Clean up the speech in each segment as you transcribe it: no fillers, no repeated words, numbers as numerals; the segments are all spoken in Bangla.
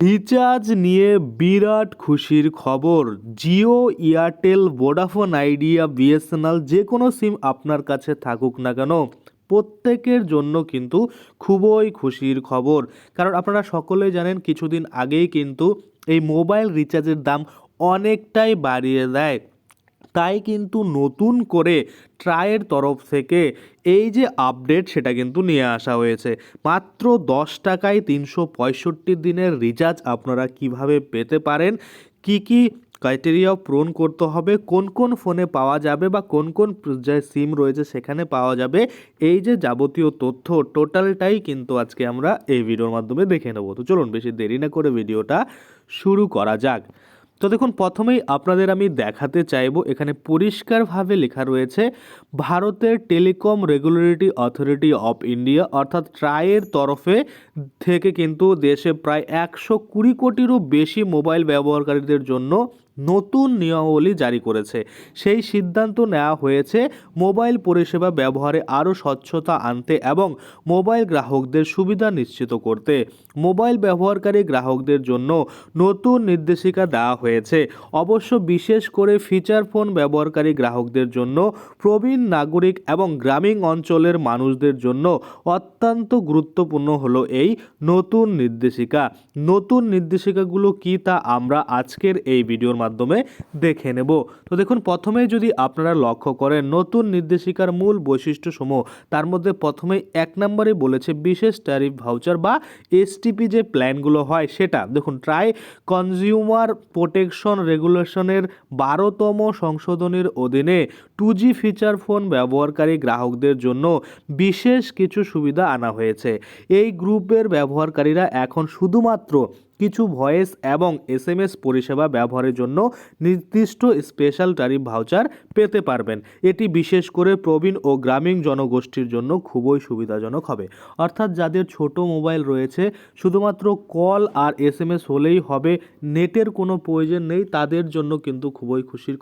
রিচার্জ নিয়ে বিরাট খুশির খবর। Jio, Airtel, Vodafone idea, BSNL যে কোনো সিম আপনার কাছে থাকুক না কেন, প্রত্যেকের জন্য কিন্তু খুবই খুশির খবর। কারণ আপনারা সকলেই জানেন কিছুদিন আগেই কিন্তু এই মোবাইল রিচার্জের দাম অনেকটাই বাড়িয়ে দেয়। তাই কিন্তু নতুন করে ট্রাইয়ের তরফ থেকে এই যে আপডেট সেটা কিন্তু নিয়ে আসা হয়েছে। মাত্র 10 টাকায় 365 দিনের রিচার্জ আপনারা কিভাবে পেতে পারেন, কি কি ক্রাইটেরিয়া পূরণ করতে হবে, কোন কোন ফোনে পাওয়া যাবে বা কোন কোন যে সিম রয়েছে সেখানে পাওয়া যাবে, এই যে যাবতীয় তথ্য টোটালটাই কিন্তু আজকে আমরা এই ভিডিওর মাধ্যমে দেখে নেব। তো চলুন বেশি দেরি না করে ভিডিওটা শুরু করা যাক। তো দেখুন, প্রথমেই আপনাদের আমি দেখাতে চাইবো, এখানে পরিষ্কারভাবে লেখা রয়েছে ভারতের telecom regulatory authority of India অর্থাৎ ট্রাইয়ের তরফে থেকে কিন্তু দেশে প্রায় 120 কোটিরও বেশি মোবাইল ব্যবহারকারীদের জন্য নতুন নিয়মাবলী জারি করেছে। সেই সিদ্ধান্ত নেওয়া হয়েছে মোবাইল পরিষেবা ব্যবহারে আরও স্বচ্ছতা আনতে এবং মোবাইল গ্রাহকদের সুবিধা নিশ্চিত করতে। মোবাইল ব্যবহারকারী গ্রাহকদের জন্য নতুন নির্দেশিকা দেওয়া হয়েছে। অবশ্য বিশেষ করে ফিচার ফোন ব্যবহারকারী গ্রাহকদের জন্য, প্রবীণ নাগরিক এবং গ্রামীণ অঞ্চলের মানুষদের জন্য অত্যন্ত গুরুত্বপূর্ণ হলো এই নতুন নির্দেশিকা। নতুন নির্দেশিকাগুলো কি তা আমরা আজকের এই ভিডিওর মাধ্যমে দেখে নেব। তো দেখুন, প্রথমে যদি আপনারা লক্ষ্য করেন নতুন নির্দেশিকার মূল বৈশিষ্ট্যসমূহ, তার মধ্যে প্রথমে 1 নম্বরে বলেছে বিশেষ ট্যারিফ ভাউচার বা এসটিপি যে প্ল্যানগুলো হয় সেটা। দেখুন, ট্রাই কনজিউমার প্রোটেকশন রেগুলেশনের 12তম সংশোধনীর অধীনে 2G ফিচার ফোন ব্যবহারকারী গ্রাহকদের জন্য বিশেষ কিছু সুবিধা আনা হয়েছে। এই গ্রুপের ব্যবহারকারীরা এখন শুধুমাত্র কিছু ভয়েস এবং এসএমএস পরিষেবা ব্যবহারের জন্য নির্দিষ্ট স্পেশাল ট্যারিফ ভাউচার পেতে পারবেন। এটি বিশেষ করে প্রবীণ ও গ্রামীণ জনগোষ্ঠীর জন্য খুবই সুবিধাজনক হবে। অর্থাৎ যাদের ছোট মোবাইল রয়েছে, শুধুমাত্র কল আর এসএমএস হলেই হবে, নেটের কোনো প্রয়োজন নেই, তাদের জন্য কিন্তু খুবই খুশির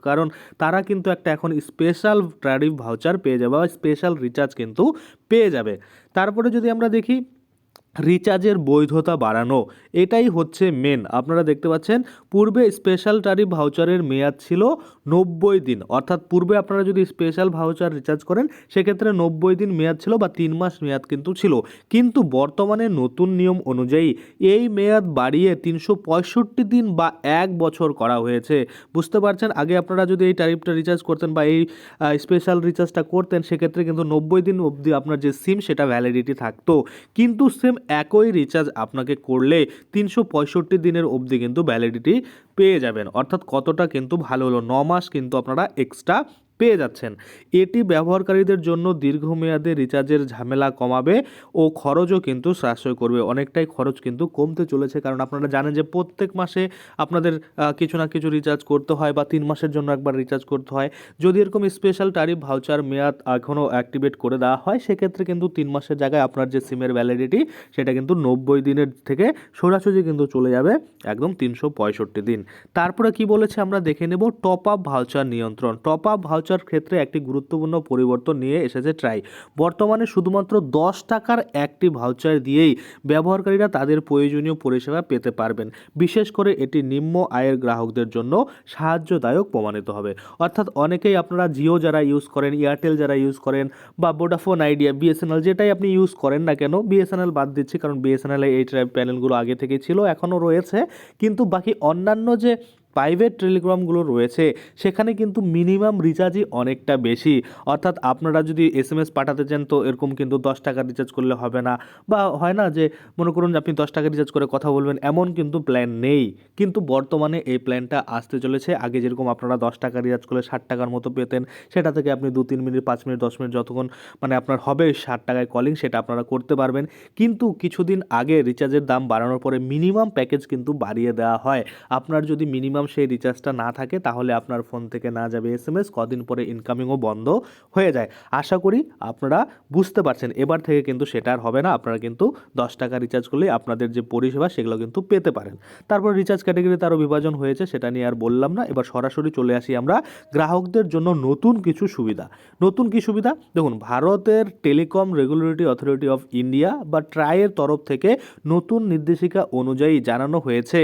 কারণ তারা কিন্তু একটা এখন স্পেশাল ট্যারিফ ভাউচার পেয়ে যাবে বা স্পেশাল রিচার্জ কিন্তু পেয়ে যাবে। তারপরে যদি আমরা দেখি রিচার্জের বৈধতা বাড়ানো, এটাই হচ্ছে মেন। আপনারা দেখতে পাচ্ছেন পূর্বে স্পেশাল ট্যারিফ ভাউচারের মেয়াদ ছিল 90 দিন, অর্থাৎ পূর্বে আপনারা যদি স্পেশাল ভাউচার রিচার্জ করেন সেক্ষেত্রে 90 দিন মেয়াদ ছিল বা 3 মাস মেয়াদ কিন্তু ছিল। কিন্তু বর্তমানে নতুন নিয়ম অনুযায়ী এই মেয়াদ বাড়িয়ে 365 দিন বা 1 বছর করা হয়েছে। বুঝতে পারছেন, আগে আপনারা যদি এই ট্যারিফটা রিচার্জ করতেন বা এই স্পেশাল রিচার্জটা করতেন সেক্ষেত্রে কিন্তু 90 দিন অবধি আপনার যে সিম সেটা ভ্যালিডিটি থাকতো। কিন্তু সেম একই রিচার্জ আপনাকে করলে 365 দিনের অবধি কিন্তু ভ্যালিডিটি পেয়ে যাবেন। অর্থাৎ কতটা কিন্তু ভালো হলো, 9 মাস কিন্তু আপনারা এক্সট্রা পেয়ে যাচ্ছেন। এটি ব্যবহারকারীদের জন্য দীর্ঘমেয়াদে রিচার্জের ঝামেলা কমাবে ও খরচও কিন্তু সাশ্রয় করবে। অনেকটাই খরচ কিন্তু কমতে চলেছে, কারণ আপনারা জানেন যে প্রত্যেক মাসে আপনাদের কিছু না কিছু রিচার্জ করতে হয় বা 3 মাসের জন্য একবার রিচার্জ করতে হয়। যদি এরকম স্পেশাল ট্যারিফ ভাউচার মেয়াদ এখনও অ্যাক্টিভেট করে দেওয়া হয় সেক্ষেত্রে কিন্তু 3 মাসের জায়গায় আপনার যে সিমের ভ্যালিডিটি সেটা কিন্তু 90 দিনের থেকে সোজাসুজি কিন্তু চলে যাবে একদম 365 দিন। তারপরে কি বলেছে আমরা দেখে নেব, টপ আপ ভাউচার নিয়ন্ত্রণ। টপ আপ ভাউচার ক্ষেত্রে একটি গুরুত্বপূর্ণ পরিবর্তন নিয়ে এসেছে ট্রাই। বর্তমানে শুধুমাত্র 10 টাকার একটি ভাউচার দিয়েই ব্যবহারকারীরা তাদের প্রয়োজনীয় পরিষেবা পেতে পারবেন। বিশেষ করে এটি নিম্ন আয়ের গ্রাহকদের জন্য সাহায্যদায়ক প্রমাণিত হবে। অর্থাৎ অনেকেই আপনারা জিও যারা ইউজ করেন, এয়ারটেল যারা ইউজ করেন বা ভোডাফোন আইডিয়া, বিএসএনএল যেটাই আপনি ইউজ করেন না কেন, বিএসএনএল বাদ দিচ্ছি কারণ বিএসএনএল এই প্যানেলগুলো আগে থেকেই ছিল, এখনও রয়েছে, কিন্তু বাকি অন্যান্য যে প্রাইভেট টেলিগ্রামগুলো রয়েছে সেখানে কিন্তু মিনিমাম রিচার্জই অনেকটা বেশি। অর্থাৎ আপনারা যদি এসএমএস পাঠাতে চান তো এরকম কিন্তু 10 টাকা রিচার্জ করলে হবে না, বা হয় না যে মনে করুন আপনি 10 টাকা রিচার্জ করে কথা বলবেন, এমন কিন্তু প্ল্যান নেই। কিন্তু বর্তমানে এই প্ল্যানটা আসতে চলেছে। আগে যেরকম আপনারা 10 টাকা রিচার্জ করলে 60 টাকার মতো পেতেন, সেটা থেকে আপনি 2-3 মিনিট 5 মিনিট 10 মিনিট যতক্ষণ মানে আপনার হবে 60 টাকায় কলিং সেটা আপনারা করতে পারবেন। কিন্তু কিছুদিন আগে রিচার্জের দাম বাড়ানোর পরে মিনিমাম প্যাকেজ কিন্তু বাড়িয়ে দেওয়া হয়। আপনার যদি মিনিমাম মিনিমাম সেই রিচার্জটা না থাকে তাহলে আপনার ফোন থেকে না যাবে SMS, কদিন পরে ইনকামিংও বন্ধ হয়ে যায়। আশা করি আপনারা বুঝতে পারছেন। এবার থেকে কিন্তু সেটা আর হবে না, আপনারা কিন্তু 10 টাকা রিচার্জ করলেই আপনাদের যে পরিষেবা সেগুলো কিন্তু পেতে পারেন। তারপর রিচার্জ ক্যাটাগরিতে আরও বিভাজন হয়েছে, সেটা নিয়ে আর বললাম না। এবার সরাসরি চলে আসি আমরা গ্রাহকদের জন্য নতুন কিছু সুবিধা। নতুন কি সুবিধা? দেখুন, ভারতের telecom regulatory authority of India বা ট্রাইয়ের তরফ থেকে নতুন নির্দেশিকা অনুযায়ী জানানো হয়েছে,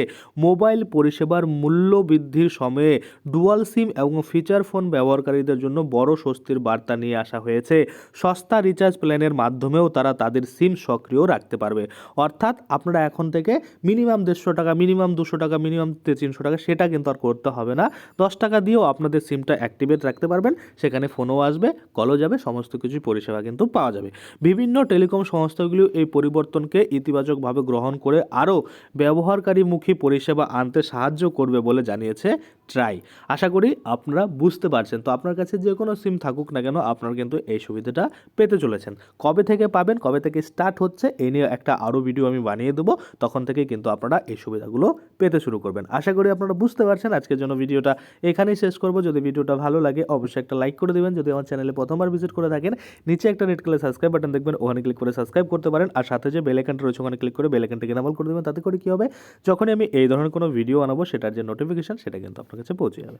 মোবাইল পরিষেবার মূল্য বৃদ্ধির সময়ে ডুয়াল সিম এবং ফিচার ফোন ব্যবহারকারীদের জন্য বড় স্বস্তির বার্তা নিয়ে আসা হয়েছে। সস্তা রিচার্জ প্ল্যানের মাধ্যমেও তারা তাদের সিম সক্রিয় রাখতে পারবে। অর্থাৎ আপনারা এখন থেকে মিনিমাম 150 টাকা, মিনিমাম 200 টাকা, মিনিমাম 300 টাকা সেটা কিন্তু আর করতে হবে না। 10 টাকা দিয়েও আপনাদের সিমটা অ্যাক্টিভেট রাখতে পারবেন। সেখানে ফোনও আসবে, কলও যাবে, সমস্ত কিছু পরিষেবা কিন্তু পাওয়া যাবে। বিভিন্ন টেলিকম সংস্থাগুলি এই পরিবর্তনকে ইতিবাচকভাবে গ্রহণ করে আরও ব্যবহারকারীমুখী পরিষেবা আনতে সাহায্য করবে বলে জানিয়েছে ট্রাই। আশা করি আপনারা বুঝতে পারছেন। তো আপনার কাছে যে কোনো সিম থাকুক না কেন, আপনারা কিন্তু এই সুবিধাটা পেতে চলেছেন। কবে থেকে পাবেন, কবে থেকে স্টার্ট হচ্ছে, এই নিয়ে একটা আরও ভিডিও আমি বানিয়ে দেবো। তখন থেকে কিন্তু আপনারা এই সুবিধাগুলো পেতে শুরু করবেন। আশা করি আপনারা বুঝতে পারছেন। আজকের জন্য ভিডিওটা এখানেই শেষ করব। যদি ভিডিওটা ভালো লাগে অবশ্যই একটা লাইক করে দেবেন। যদি আমার চ্যানেলে প্রথমবার ভিজিট করে থাকেন, নিচে একটা রেড কালার সাবস্ক্রাইব বাটন দেখবেন, ওখানে ক্লিক করে সাবস্ক্রাইব করতে পারেন। আর সাথে যে বেল আইকনটা রয়েছে ওখানে ক্লিক করে বেল আইকনটাকে এনাবল করে দেবেন। তাতে করে কী হবে, যখনই আমি এই ধরনের কোনো ভিডিও বানাবো সেটার যে নোটিফিকেশন সেটা কিন্তু আপনার কাছে পৌঁছে যাবে।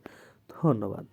ধন্যবাদ।